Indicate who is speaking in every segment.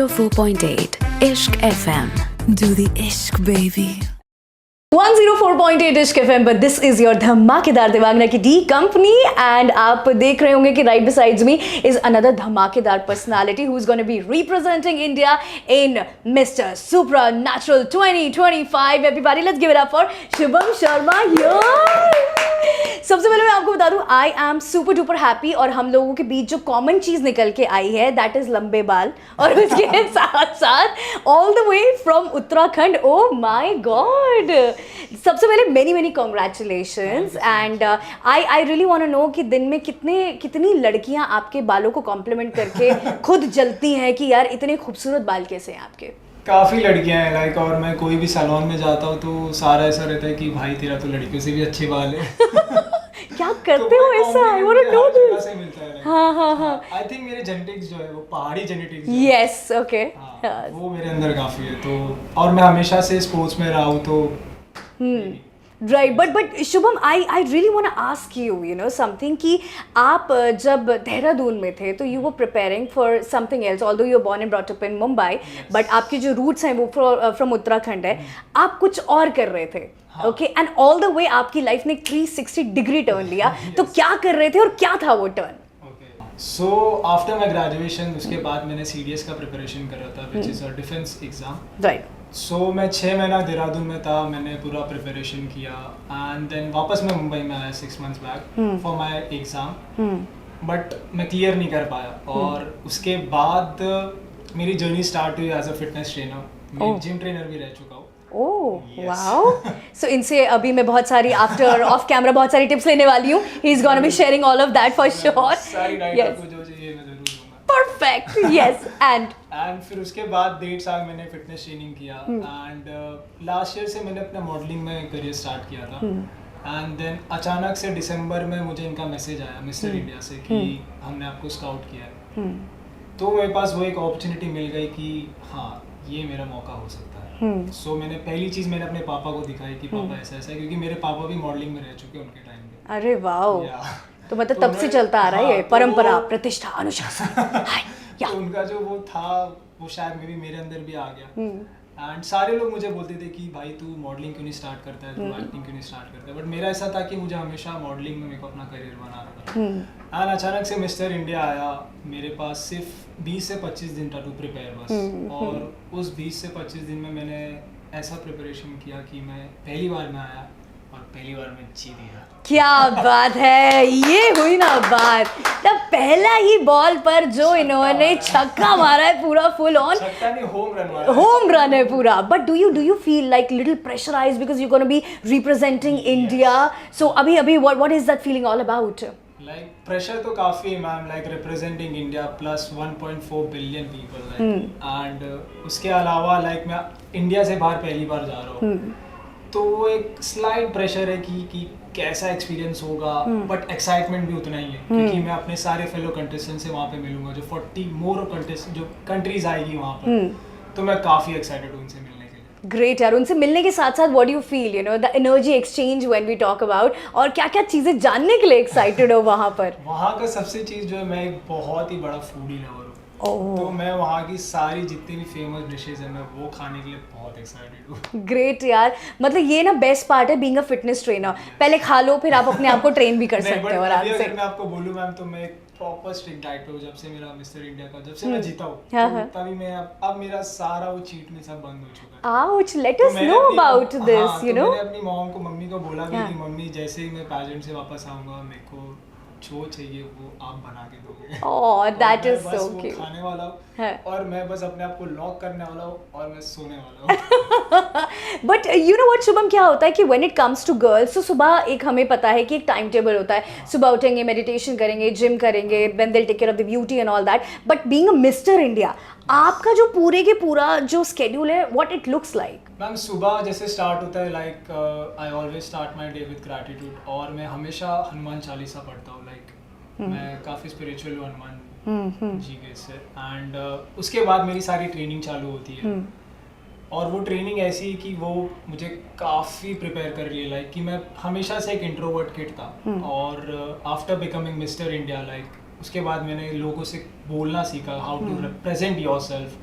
Speaker 1: 104.8 Ishq FM. Do the Ishq baby.
Speaker 2: 104.8 Ishq FM, but this is your धमाकेदार देवांगना की D company and आप देख रहे होंगे कि right besides me is another धमाकेदार personality who is gonna be representing India in Mister Supra Natural 2025. Everybody let's give it up for Shubham Sharma here. सबसे पहले मैं आपको बता दूं I am super duper happy और हम लोगों के बीच जो कॉमन चीज़ निकल के आई है दैट इज़ लंबे बाल और उसके साथ साथ all the way from Uttarakhand. Oh my god. सबसे पहले many congratulations and I really want to know कि दिन में कितनी लड़कियां आपके बालों को कॉम्प्लीमेंट करके खुद जलती हैं कि यार इतने खूबसूरत बाल कैसे हैं आपके.
Speaker 3: काफ़ी लड़कियां हैं लाइक और मैं कोई भी सैलून में जाता हूँ तो सारा ऐसा रहता है कि भाई तेरा तो लड़कियों से भी अच्छे बाल है.
Speaker 2: क्या करते हो ऐसा? I want to know this.
Speaker 3: मिलता है.
Speaker 2: हाँ.
Speaker 3: आई थिंक मेरे जेनेटिक्स जो है वो पहाड़ी जेनेटिक्स.
Speaker 2: Yes okay.
Speaker 3: वो मेरे अंदर काफ़ी है तो और मैं हमेशा से स्पोर्ट्स में रहा हूँ तो
Speaker 2: right. But Shubham I really want to ask you know something कि आप जब देहरादून में थे तो you were preparing for something else although you are born and brought up in Mumbai but आपके जो रूट्स हैं वो फ्रॉम उत्तराखंड है. आप कुछ और कर रहे थे ओके एंड ऑल द वे आपकी लाइफ ने 360 डिग्री टर्न लिया. तो क्या कर रहे थे और क्या था वो turn?
Speaker 3: So after my graduation उसके बाद मैंने CDS का प्रिपरेशन कर रहा था which is a defence exam.
Speaker 2: Right.
Speaker 3: So मैं 6 महीना देहरादून में था. मैंने पूरा प्रिपरेशन किया एंड देन वापस मैं मुंबई में आया 6 months back for my exam. But मैं क्लियर नहीं कर पाया और उसके बाद मेरी जर्नी स्टार्ट हुई एज अ फिटनेस ट्रेनर. मैं जिम ट्रेनर भी रह चुका हूँ.
Speaker 2: Oh wow. सो इनसे अभी मैं बहुत सारी आफ्टर ऑफ कैमरा बहुत सारी टिप्स लेने वाली हूँ. He is gonna be sharing all of that for sure.
Speaker 3: सारी डाइट आपको जो चाहिए मैं जरूर दूंगा.
Speaker 2: परफेक्ट. यस.
Speaker 3: एंड फिर उसके बाद 1.5 साल मैंने फिटनेस ट्रेनिंग किया एंड लास्ट ईयर से मैंने अपना मॉडलिंग में करियर स्टार्ट किया था. एंड देन अचानक से दिसंबर में मुझे इनका मैसेज आया मिस्टर इंडिया से कि हमने आपको स्काउट किया है. तो मेरे पास वो एक अपॉर्चुनिटी मिल गई कि हाँ ये मेरा मौका हो सकता है. सो मैंने पहली चीज़ मैंने अपने पापा को दिखाई कि पापा ऐसा है क्योंकि मेरे पापा भी मॉडलिंग में रह चुके हैं उनके टाइम पे.
Speaker 2: अरे वाओ. तो मतलब तब से चलता आ रहा है ये परंपरा प्रतिष्ठा अनुशासन.
Speaker 3: तो उनका जो वो था वो शायद मेरे अंदर भी आ गया. एंड सारे लोग मुझे बोलते थे कि भाई तू मॉडलिंग क्यों नहीं स्टार्ट करता है, तू एक्टिंग क्यों नहीं स्टार्ट करता है. बट मेरा ऐसा था कि मुझे हमेशा मॉडलिंग में मेरे को अपना करियर बनाना था. एंड अचानक से मिस्टर इंडिया आया. मेरे पास सिर्फ 20 से 25 दिन था टू प्रिपेयर बस. और उस 20 से 25 दिन में मैंने ऐसा प्रिपरेशन किया कि मैं पहली बार में आया और पहली बार में जीत गया.
Speaker 2: क्या बात है. ये हुई ना बात. तब पहला ही बॉल पर जो इन्होंने छक्का मारा है पूरा फुल ऑन.
Speaker 3: छक्का नहीं होम रन मारा.
Speaker 2: होम रन है पूरा. But do you feel like little pressurised because you gonna be representing India. So अभी what is that feeling all about?
Speaker 3: Like pressure तो काफ़ी है ma'am. Like representing India plus 1.4 billion people and उसके अलावा like मैं India से बाहर पहली बार जा रहा हूँ. तो वो एक स्लाइट प्रेशर है कि कैसा एक्सपीरियंस होगा. बट एक्साइटमेंट भी उतना ही है क्योंकि मैं अपने सारे फेलो कंटेस्टेंट से वहाँ पे मिलूंगा. जो 40 मोर कंटेस्ट जो कंट्रीज आएगी वहाँ पर. तो मैं काफ़ी एक्साइटेड हूँ उनसे मिलने के लिए.
Speaker 2: ग्रेट यार. उनसे मिलने के साथ साथ what do you feel you know the energy exchange when we talk about और क्या क्या चीज़ें जानने के लिए एक्साइटेड हो वहाँ पर?
Speaker 3: वहाँ का सबसे चीज़ जो है मैं एक बहुत ही बड़ा फूडी लवर हूँ. तो मैं वहाँ की सारी जितनी भी फेमस डिशेज हैं मैं वो खाने के लिए बहुत एक्साइटेड हूँ.
Speaker 2: ग्रेट यार. मतलब ये ना बेस्ट पार्ट है बीइंग अ फिटनेस ट्रेनर. पहले खा लो फिर आप अपने आप को ट्रेन भी कर सकते हो आराम से.
Speaker 3: मैं आपको बोलूँ मैम तो मैं एक प्रॉपर स्ट्रिक्ट डाइट पे हूँ. जब से मेरा मिस्टर इंडिया का जब से मैं जीता हूँ तभी मैं अब मेरा सारा वो चीट में सब बंद हो चुका है.
Speaker 2: Ouch. Let us know about this you know.
Speaker 3: मैंने अपनी मम्मी को बोला भी कि मम्मी जैसे ही मैं पैजेंट से वापस आऊँगा मेरे को जो चाहिए वो आप बना के दोगे.
Speaker 2: Oh that is so cute.
Speaker 3: खाने वाला हूँ और मैं बस अपने आप को लॉक करने वाला हूँ और मैं सोने वाला हूँ.
Speaker 2: But you know what Shubham, क्या होता है कि when it comes to girls तो सुबह एक हमें पता है कि एक टाइम टेबल होता है. सुबह उठेंगे, मेडिटेशन करेंगे, जिम करेंगे, then they will take care of the beauty and all that. But being a mister India आपका जो पूरे के पूरा जो स्केड्यूल है what it looks like?
Speaker 3: Ma'am सुबह जैसे स्टार्ट होता है like I always start my day with gratitude. और मैं हमेशा हनुमान चालीसा पढ़ता हूँ. लाइक मैं काफ़ी स्पिरिचुअल हूँ हनुमान जी के से. एंड उसके बाद मेरी सारी ट्रेनिंग चालू होती है. और वो ट्रेनिंग ऐसी है कि वो मुझे काफ़ी प्रिपेयर कर रही है. लाइक कि मैं हमेशा से एक इंट्रोवर्ट किड था. और after becoming mister India like उसके बाद मैंने लोगों से बोलना सीखा, how to represent yourself.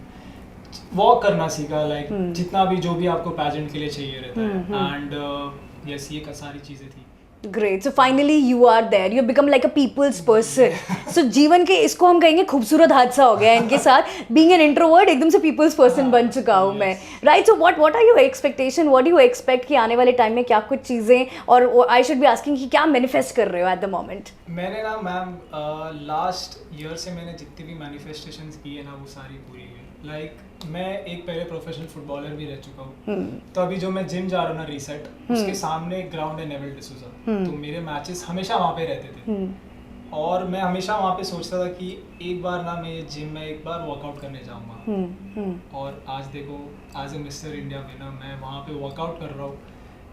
Speaker 3: Walk करना सीखा, लाइक जितना भी जो भी आपको पैजेंट के लिए चाहिए रहता है, एंड यस ये सारी चीज़ें थी।
Speaker 2: Great, so finally you are there, you become like a people's person. So जीवन के इसको हम कहेंगे खूबसूरत हादसा हो गया इनके साथ, बीइंग एन इंट्रोवर्ट एकदम से पीपल्स पर्सन बन चुका हूँ मैं, right? So what are your expectation, what do you expect कि आने वाले टाइम में क्या कुछ चीज़ें, और आई शुड बी आस्किंग कि क्या मैनिफेस्ट कर रहे हो एट द मोमेंट?
Speaker 3: मैंने ना मैम लास्ट ईयर से मैंने जितनी भी मैनिफेस्टेशंस की है ना वो सारी पूरी हुई। लाइक मैं एक पहले प्रोफेशनल फुटबॉलर भी रह चुका हूँ, तो अभी जो मैं जिम जा रहा हूँ ना रीसेट, उसके सामने एक ग्राउंड है नेवल डिसूजा, तो मेरे मैचेस हमेशा वहाँ पे रहते थे, और मैं हमेशा वहाँ पे सोचता था कि एक बार ना मैं जिम में एक बार वर्कआउट करने जाऊँगा, और आज देखो as a mister India winner मैं वहाँ पे वर्कआउट कर रहा हूँ।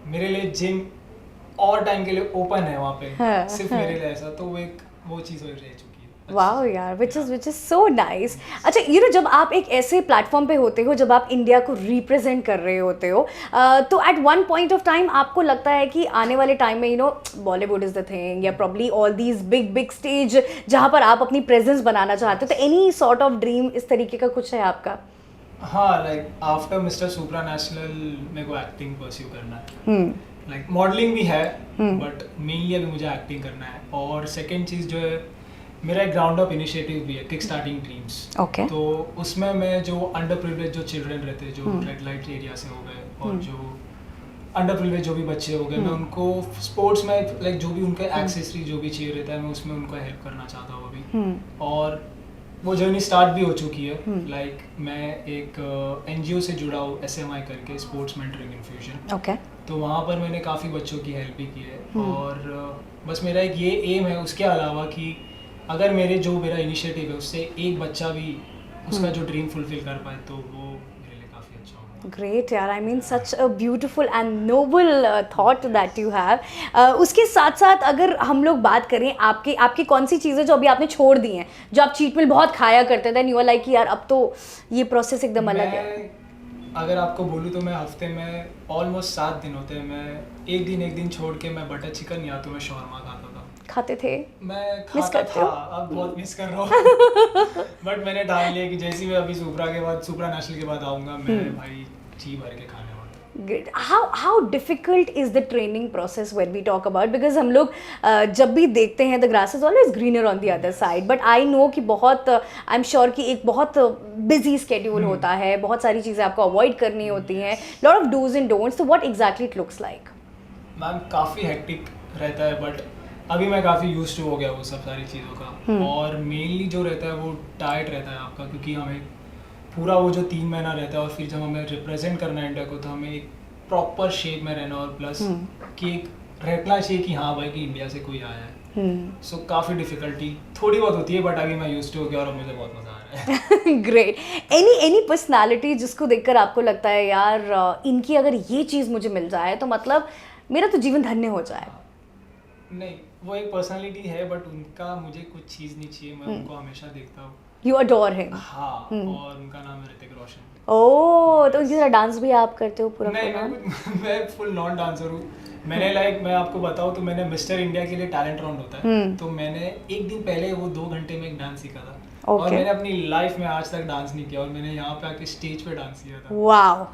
Speaker 3: मेरे लिए जिम और टाइम के लिए ओपन है वहाँ पे, सिर्फ मेरे लिए ऐसा, तो वो चीज़ रह चुकी है।
Speaker 2: वाओ यार, विच इज़ सो नाइस। अच्छा यू नो, जब आप एक ऐसे प्लेटफॉर्म पे होते हो, जब आप इंडिया को रिप्रेजेंट कर रहे होते हो, तो at one point of time आपको लगता है कि आने वाले टाइम में you know Bollywood is the thing, या probably all these big stage जहाँ पर आप अपनी प्रेजेंस बनाना चाहते हो, तो एनी सॉर्ट ऑफ ड्रीम इस तरीके का कुछ है आपका?
Speaker 3: हाँ, लाइक आफ्टर मिस्टर सुप्रा नेशनल मेरे को एक्टिंग परस्यू करना है, लाइक मॉडलिंग भी है, बट मेनली अभी मुझे एक्टिंग करना है। और सेकेंड चीज़ जो है, मेरा एक ग्राउंड अप इनिशिएटिव भी है, किक स्टार्टिंग ड्रीम्स। तो उसमें मैं जो अंडर प्रिविलेज जो चिल्ड्रन रहते हैं, जो रेड लाइट एरिया से हो गए, और जो अंडर प्रिविलेज जो भी बच्चे हो गए, मैं उनको स्पोर्ट्स में लाइक जो भी उनके एक्सेसरी जो भी चाहिए रहता है, मैं उसमें उनको हेल्प करना चाहता हूँ अभी। और वो जर्नी स्टार्ट भी हो चुकी है, लाइक मैं एक NGO से जुड़ा हूँ, SMI करके, स्पोर्ट्स मेंटरिंग इन्फ्यूजन। तो वहाँ पर मैंने काफ़ी बच्चों की हेल्प भी की है, और बस मेरा एक ये एम है उसके अलावा कि अगर मेरा इनिशिएटिव है उससे एक बच्चा भी उसका जो ड्रीम फुलफिल कर पाए, तो वो मेरे लिए काफ़ी अच्छा होगा।
Speaker 2: ग्रेट यार, I mean such a beautiful and noble thought that you have. उसके साथ साथ अगर हम लोग बात करें आपकी कौन सी चीज़ें जो अभी आपने छोड़ दी हैं, जो आप चीट मील बहुत खाया करते थे, यू आर लाइक कि यार अब तो ये प्रोसेस एकदम अलग है?
Speaker 3: अगर आपको बोलूँ तो मैं हफ्ते में ऑलमोस्ट 7 दिन होते हैं, मैं एक दिन छोड़ के मैं बटर चिकन या तो मैं शौरमा खाता था।
Speaker 2: खाते थे?
Speaker 3: मैं खाता था, अब बहुत मिस कर रहा हूँ बट मैंने ठान लिया कि जैसे ही मैं अभी सुप्रा नेशनल के बाद आऊँगा, मैं भाई जी भर के खाने वाला।
Speaker 2: Great. How difficult is the training process when we talk about, because हम लोग जब भी देखते हैं the grass is always greener on the other side, but I know कि बहुत I'm sure कि एक बहुत busy schedule होता है, बहुत सारी चीज़ें आपको avoid करनी होती हैं, lot of do's and don'ts, so what exactly it looks like?
Speaker 3: Ma'am काफ़ी हेक्टिक रहता है, बट अभी मैं काफ़ी यूज्ड टू हो गया वो सब सारी चीज़ों का। और मेनली जो रहता है वो डाइट रहता है आपका, क्योंकि हमें पूरा वो जो 3 महीना रहता है, और फिर जब हमें रिप्रेजेंट करना है इंडिया को, तो हमें एक प्रॉपर शेप में रहना, और प्लस कि एक रहना चाहिए कि हाँ भाई कि इंडिया से कोई आया है। सो काफ़ी डिफिकल्टी थोड़ी बहुत होती है, बट अभी मैं यूज्ड टू हो गया और मुझे बहुत मज़ा आ रहा है।
Speaker 2: ग्रेट। एनी पर्सनालिटी जिसको देखकर आपको लगता है यार इनकी अगर ये चीज़ मुझे मिल जाए तो मतलब मेरा तो जीवन धन्य हो जाए?
Speaker 3: नहीं, वो एक पर्सनालिटी है, बट उनका मुझे कुछ चीज़ नहीं चाहिए, मैं उनको हमेशा देखता हूँ।
Speaker 2: You adore him?
Speaker 3: हाँ, और उनका नाम है ऋतिक रोशन।
Speaker 2: ओह, तो उनके साथ डांस भी आप करते हो पूरा?
Speaker 3: नहीं, मैं फुल नॉन डांसर हूँ। मैंने मैं आपको बताऊँ तो मैंने मिस्टर इंडिया के लिए टैलेंट राउंड होता है, तो मैंने एक दिन पहले वो 2 घंटे में एक डांस सीखा था। और मैंने अपनी लाइफ में आज तक डांस नहीं किया, और मैंने यहाँ पे आके स्टेज पे डांस किया था।
Speaker 2: वाओ,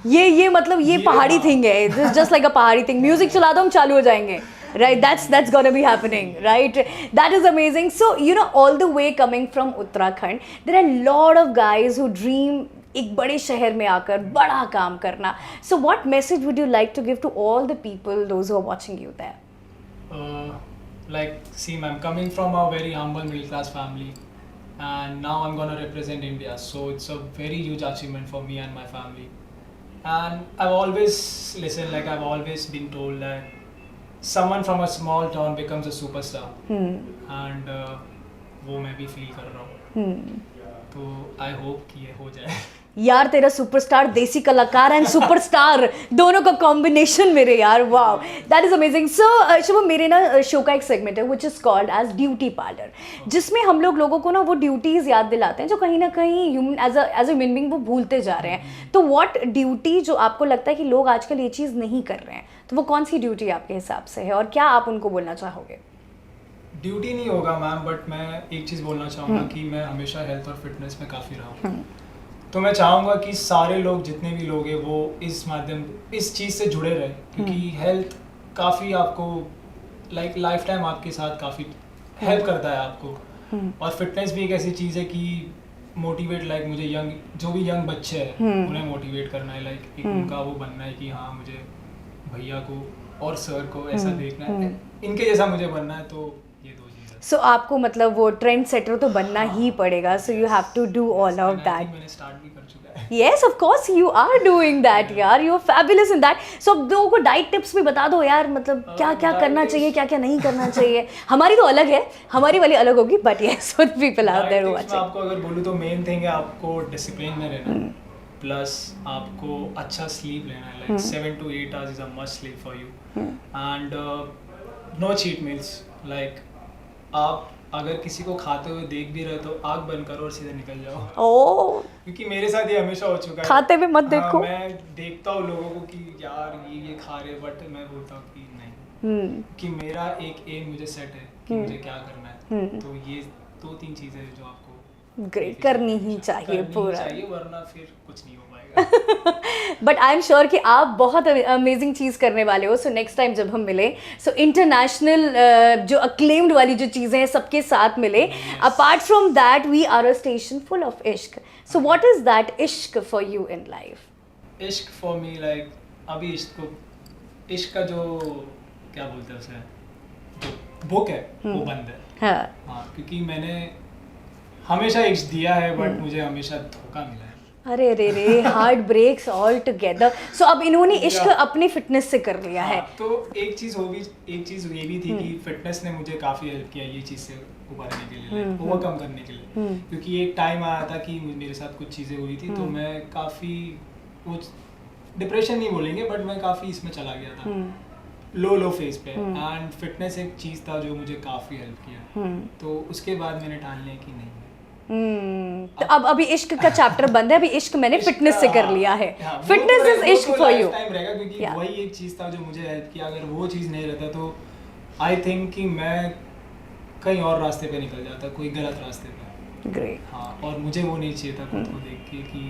Speaker 2: ये मतलब ये पहाड़ी थिंग है, जस्ट लाइक अ पहाड़ी थिंग। म्यूजिक चला दो, हम चालू हो जाएंगे, right? That's gonna be happening, right? That is amazing. So you know, all the way coming from Uttarakhand, there are a lot of guys who dream एक बड़े शहर में आकर बड़ा काम करना. So what message would you like to give to all the people, those who are watching you there?
Speaker 3: Like, see, I'm coming from a very humble middle class family, and now I'm gonna represent India. So it's a very huge achievement for me and my family. And I've always listened, like I've always been told that someone from a small town becomes a superstar. And वो मैं भी feel कर रहा हूँ. तो I hope कि ये हो जाए.
Speaker 2: यार तेरा सुपरस्टार, देसी कलाकार एंड सुपरस्टार दोनों का कॉम्बिनेशन मेरे यार, wow, that is amazing. So Shubham, मेरे ना शो का एक सेगमेंट है which is called as duty parlour, जिसमें हम लोगों को ना वो ड्यूटीज़ याद दिलाते हैं जो कहीं ना कहीं human as a human being वो भूलते जा रहे हैं. तो व्हाट ड्यूटी जो आपको लगता है कि लोग आजकल ये चीज़ नहीं कर रहे हैं, तो वो कौन सी ड्यूटी आपके हिसाब से है और क्या आप उनको बोलना चाहोगे?
Speaker 3: ड्यूटी नहीं होगा मैम, बट मैं एक चीज़ बोलना चाहूँगा कि मैं हमेशा हेल्थ और फिटनेस में काफ़ी रहा हूँ. तो मैं चाहूँगा कि सारे लोग जितने भी लोग हैं वो इस चीज़ से जुड़े रहे, क्योंकि हेल्थ काफ़ी आपको लाइफ टाइम आपके साथ काफ़ी हेल्प करता है आपको। और फिटनेस भी एक ऐसी चीज़ है कि मोटिवेट मुझे जो भी यंग बच्चे हैं उन्हें मोटिवेट करना है, एक उनका वो बनना है कि हाँ मुझे भैया को और सर को ऐसा देखना है, इनके जैसा मुझे बनना है। तो ये दो चीज़ें।
Speaker 2: सो आपको मतलब वो ट्रेंड सेटर तो बनना ही पड़ेगा, so you have to do all of that.
Speaker 3: मैंने स्टार्ट भी कर चुका है।
Speaker 2: Yes, of course you are doing that यार, you're fabulous in that. So अब लोगों को डाइट टिप्स भी बता दो यार, मतलब क्या क्या करना चाहिए, क्या क्या नहीं करना चाहिए। हमारी तो अलग है, हमारी वाली अलग होगी, but yes, for the people out there who watching.
Speaker 3: आपको अगर बोलूँ तो मेन थिंग है आपको डिसिप्लिन में रहना, प्लस आपको अच्छा स्लीप लेना है, 7 to 8 hours is a must sleep for you, and no cheat meals. आप अगर किसी को खाते हुए देख भी रहे तो आग बंद करो और सीधे निकल जाओ।
Speaker 2: ओह,
Speaker 3: क्योंकि मेरे साथ ये हमेशा हो चुका है।
Speaker 2: खाते हुए मत देखो।
Speaker 3: मैं देखता हूँ लोगों को कि यार ये खा रहे, बट मैं बोलता हूँ कि नहीं, कि मेरा एक एम मुझे सेट है कि मुझे क्या करना है। तो ये 2-3 चीजें जो आपको
Speaker 2: ग्रेट करनी ही चाहिए पूरा,
Speaker 3: वरना फिर कुछ नहीं हो पाएगा।
Speaker 2: बट आई एम श्योर कि आप बहुत अमेजिंग चीज़ करने वाले हो। सो नेक्स्ट टाइम जब हम मिले, सो इंटरनेशनल जो अक्लेम्ड वाली जो चीज़ें हैं सबके साथ मिले। Apart from that we are a station full of इश्क। सो व्हाट इज दैट इश्क फॉर यू इन लाइफ?
Speaker 3: इश्क फॉर मी अभी इश्क का जो क्या बोलते हैं उसे, जो बुक है वो बंद है। हाँ, क्योंकि मैंने हमेशा इश्क दिया है, बट मुझे हमेशा धोखा मिला है।
Speaker 2: अरे रे रे, हार्ट ब्रेक्स ऑल टुगेदर। सो अब इन्होंने इश्क अपनी फिटनेस से कर लिया है।
Speaker 3: तो एक चीज़ ये भी थी कि फिटनेस ने मुझे काफ़ी हेल्प किया ये चीज़ से उभरने के लिए, ओवरकम करने के लिए। क्योंकि एक टाइम आया था कि मेरे साथ कुछ चीज़ें हुई थी, तो मैं काफ़ी वो डिप्रेशन नहीं बोलेंगे, बट मैं काफ़ी इसमें चला गया था, लो फेज पे। एंड फिटनेस एक चीज़ था जो मुझे काफ़ी हेल्प किया। तो उसके बाद मैंने ठान लिया कि नहीं,
Speaker 2: तो अब अभी इश्क का चैप्टर बंद है, अभी इश्क मैंने फिटनेस से कर लिया है। फिटनेस इज इश्क फॉर यू।
Speaker 3: टाइम रहेगा, क्योंकि वही एक चीज़ था जो मुझे हेल्प किया। अगर वो चीज़ नहीं रहता तो आई थिंक कि मैं कहीं और रास्ते पे निकल जाता, कोई गलत रास्ते पे।
Speaker 2: ग्रेट।
Speaker 3: हाँ, और मुझे वो नहीं चाहिए था खुद को देख के कि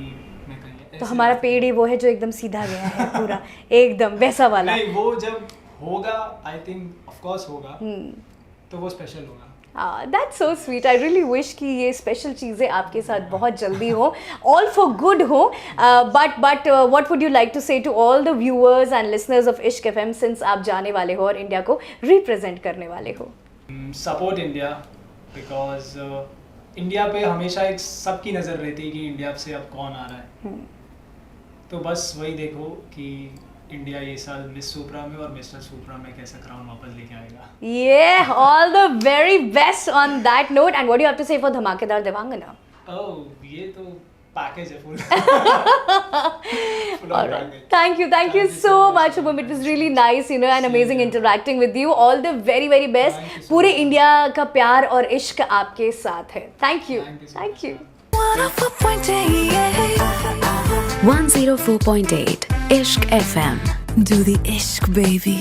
Speaker 3: मैं कहीं।
Speaker 2: तो हमारा पेड़ ही वो है जो एकदम सीधा गया है पूरा, एकदम वैसा वाला।
Speaker 3: नहीं, वो जब होगा, आई थिंक ऑफ कोर्स होगा, तो वो स्पेशल होगा।
Speaker 2: That's so sweet. I really wish कि ये स्पेशल चीज़ें आपके साथ बहुत जल्दी हो, all for good हो। But what would you like to say to all the viewers and listeners of Ishq FM, since आप जाने वाले हो और इंडिया को रिप्रेजेंट करने वाले हो?
Speaker 3: सपोर्ट इंडिया, बिकॉज इंडिया पे हमेशा एक सबकी नज़र रहती है कि इंडिया से अब कौन आ रहा है। तो बस वही देखो कि इंडिया ये साल मिस सुप्रा में और मिस्टर सुप्रा में कैसा क्राउन वापस लेके आएगा।
Speaker 2: Yeah, all the very best on that note. And what do you have to say for धमाकेदार देवांगना?
Speaker 3: Oh, ये तो पैकेज है full.
Speaker 2: All right. Thank you so much, Shubham. It was really nice, and amazing interacting with you. All the very, very best. पूरे India का प्यार और इश्क आपके साथ है. Thank you. Thank you.
Speaker 1: 104.8 Ishq FM. Do the Ishq, baby.